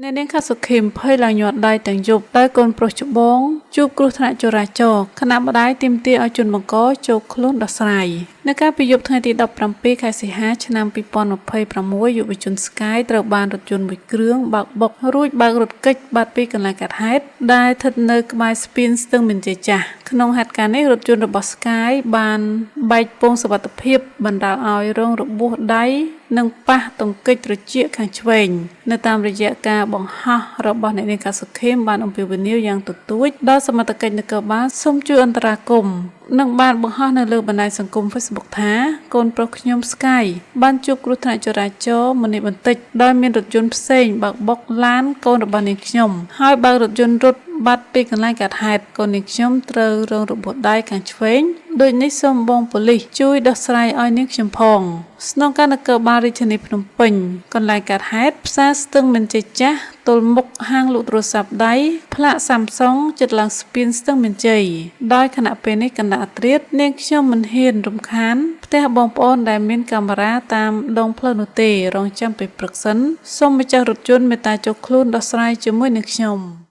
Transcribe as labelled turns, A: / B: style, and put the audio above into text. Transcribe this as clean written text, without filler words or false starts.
A: អ្នកនាងខាសុខេមភ័យឡើងញាត់ដៃទាំងយប់ដោយកូនប្រុសច្បងជួបគ្រោះថ្នាក់ចរាចរណ៍ខណៈម្ដាយទាមទារឲ្យជនបង្កចូលខ្លួនដោះស្រាយនៅកាលពីយប់ថ្ងៃទី17ខែសីហាឆ្នាំ2026យុវជនស្កាយត្រូវបានរថយន្តមួយគ្រឿងបើកបុករួចបើករថគេចបាត់ពីកន្លែងកើតហេតុដែលស្ថិតនៅក្បែរស្ពានស្ទឹងមានជ័យចាស់ក្នុងហេតុការណ៍នេះរថយន្តរបស់ស្កាយបានបែកពងសុវត្ថិភាពបណ្ដាលឲ្យរងរបួសដៃនិងប៉ះទង្គិចត្រចៀកខាងឆ្វេងនៅតាមរយៈការបង្ហោះរបស់អ្នកនាងកសុខេមបានអំពាវនាវយ៉ាងទទូចដល់សមត្ថកិច្ចនគរបាលសូមជួយអន្តរាគមន៍និងបានបង្ហោះនៅលើបណ្ដាញសង្គម Facebook ថាកូនប្រុសខ្ញុំស្កាយបានជួបគ្រោះថ្នាក់ចរាចរណ៍ម្នេះបន្តិចដោយមានរថយន្តផ្សេងបើកបុកឡានកូនរបស់នាងខ្ញុំហើយបើករថយន្តរត់បាត់ពីកន្លែងកើតហេតុកូននាងខ្ញុំត្រូវរងរបួសដៃខាងឆ្វេងដូចនេះសូមបងប៉ូលីសជួយដោះស្រាយឲ្យនាងខ្ញុំផងស្នងការនគរបាលរាជធានីភ្នំពេញកន្លែងកើតហេតុផ្សារស្ទឹងមានជ័យចាស់ទល់មុខហាងលក់ទូរស័ព្ទដៃផ្លាក Samsung ចិត្តឡើងស្ពានស្ទឹងមានជ័យដោយខណៈពេលនេះកណ្ដាលអត្រាតនាងខ្ញុំមិនហ៊ានរំខានផ្ទះបងប្អូនដែលមានកាមេរ៉ាតាមដងផ្លូវនោះទេរងចាំពេលព្រឹកសិនសូមម្ចាស់រថយន្តមេត្តាចូលខ្លួនដោះស្រាយជាមួយនាងខ្ញុំ